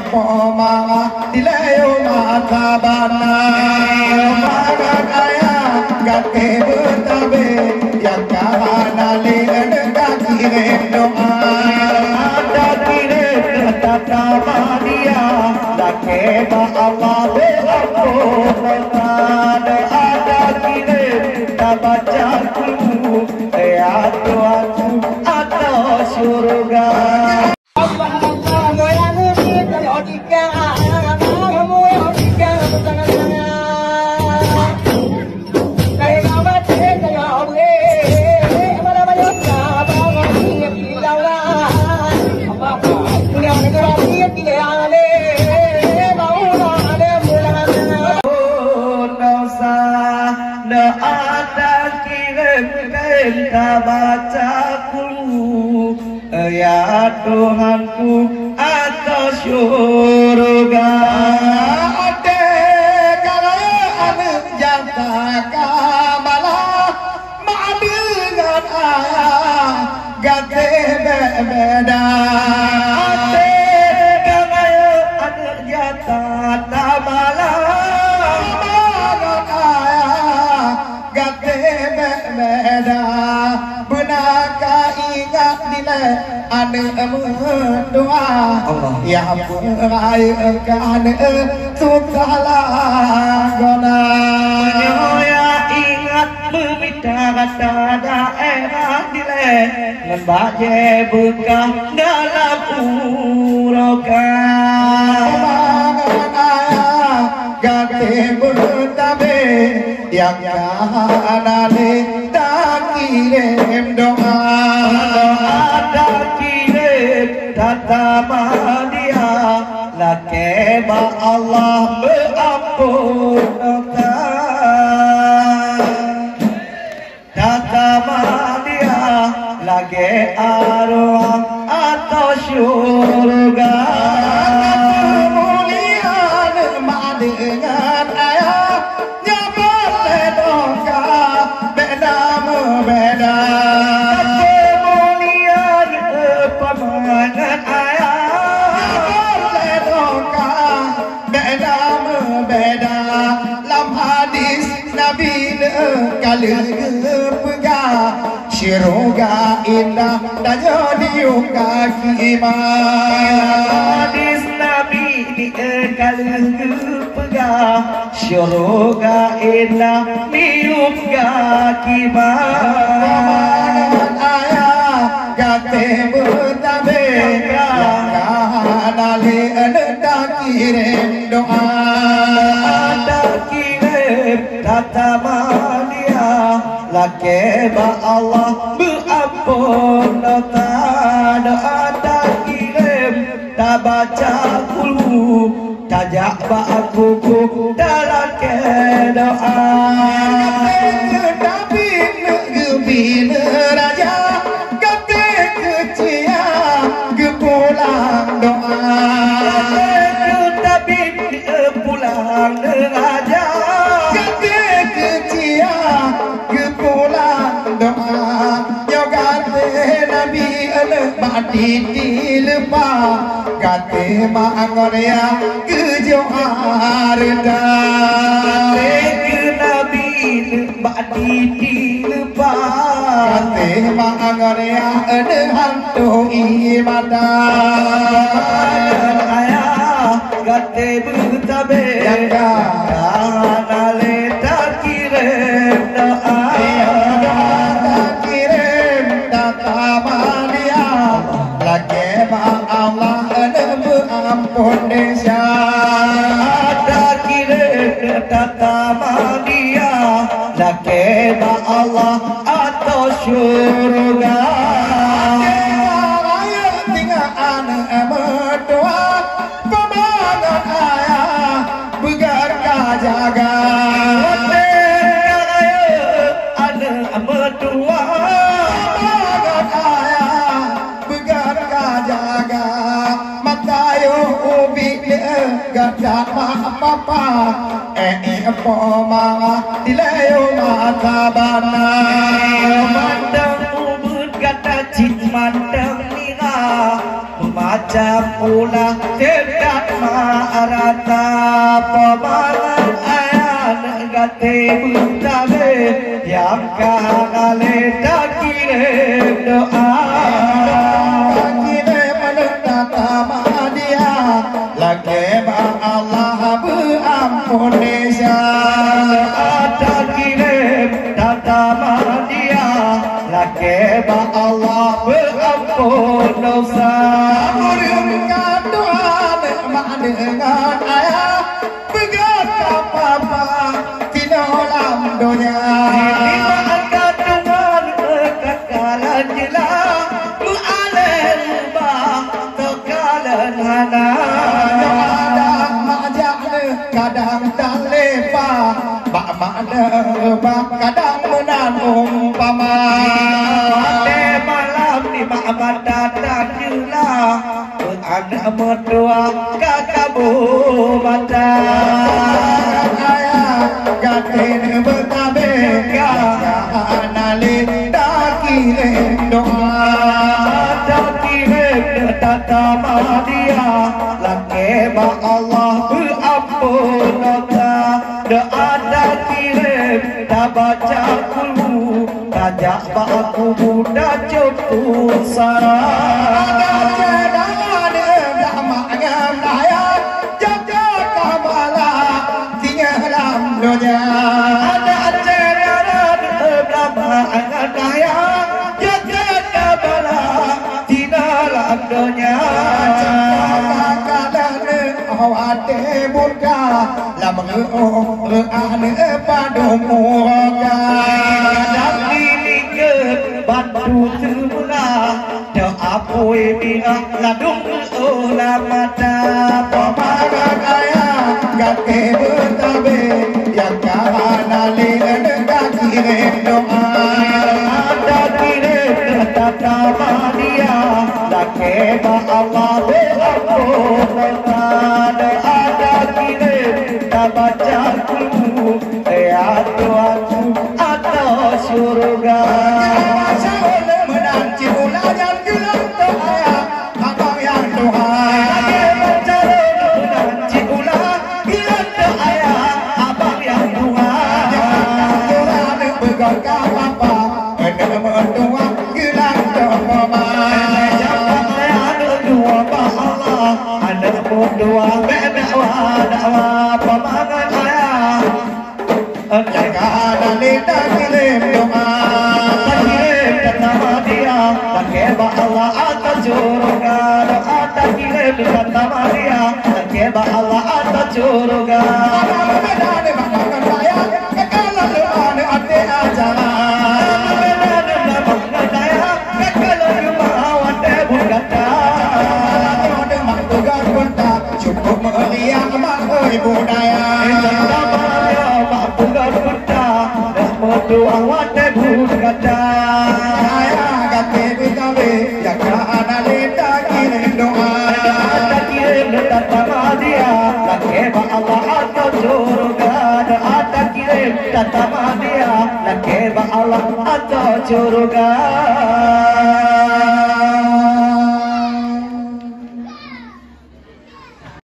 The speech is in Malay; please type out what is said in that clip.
poma dilayo matabana magan ayah gate betabe yang kahana lenda kirim doa ada kirim tata madia lake ba Allah beampun ada kirim tabacaku ya Tuhanku atau surga. Bacaku ya Tuhanku atau surga ade kalau anak jata kamala maadilkan ayah gate beda ade kalau anak jata kamala maadilkan ayah gate beda benaka ingat nilai ane doa ya pengayukan tukala gona ya ingat meminta kata daerah nilai membaca buka dalam uroka gate bertabe yang kahana kirim doa ada kirim tata madia lake ba Allah beampun dosa tata madia lage arwah atau surga kemuliaan dengan ayah beda kemuliaan pemandangan ayah boleh doka beda lam hadis Nabi kali pegang syurga indah dan jadiuka iman hadis Nabi kali pegang syurga indah miup kaki bahan ayah gate bertabe yang kahana lenda kirim doa ada kirim tata madia lake ba Allah beampun dosa ada kirim tak baca kulu tajak ba'akuku dalam doa tapi negeri raja kate kecia gepulang doa tapi pulang raja kate kecia gepulang doa yoga nabi badi dilepa kate mangorya kejoharda ke nabi badi dilepa kate mangorya hantu ibadah ayah kate bertabe yang kahana leta kirim doa kirim tata madia lake ba Allah ampun desa ada kirim tata madia lake ba Allah atau surga tinggal anak berdoa pemandangan ayah begar jaga anak berdoa pemandangan ayah begar jaga matayo ubi gadat apa poma dilayo matabana mandang ubud kata cit mandang nira macam ulah tidak marata pemalan ayat negate butabe yang kahale tak kirim doa kirim menetata dia lagi bang Allah berampun desa ada kirim tata dia lagi bang Allah berampun dosa dengan doa dengan ayah begat apa-apa tidak dalam dunia dimakan dengan kekalan jelas mu'alim bah kekalan hana kadang majak kadang tak lepa bak makna bak kadang menan umpama malam di mak datang jelah anak mertua kakabu mata ayah gatin bertabe kanali dakirim doa dakirim tata dia laki ma Allah berampun doa dakirim tak baca kulu tajak aku muda cukup sarah ada acara bersama anak daya jaga kabala di dalam dunia kadang awate burka lam ane padu muka kadang ini ke bantu semula doa poi biar ladung ulamata pemakan ayah gake bertabe yang kahana lekat kirim doa ada kirim tata dia laki Allah berampun ada kirim tak baca kulu ya Tuhan atau surga menanti ulangan gelar doa abang yang Tuhan menanti ulang gelar doa abang yang Tuhan Tuhan begal apa kena mendoa gelar doa ada dua Allah ada berdoa berdoa pemakan ayah jaga dalita kirim doa kirim kata dia pakai Allah atas surga doa kirim kata dia pakai Allah atas surga ada makan saya kalau ada ate acara ada makan saya kalau mau ate berkata ada makan kunta cukup meriah mak budaya doa wate berkata ayah kate bitabe yang ada leta kirim doa ada kirim tata dia laki Allah atau surga ada kirim tata dia laki Allah atau surga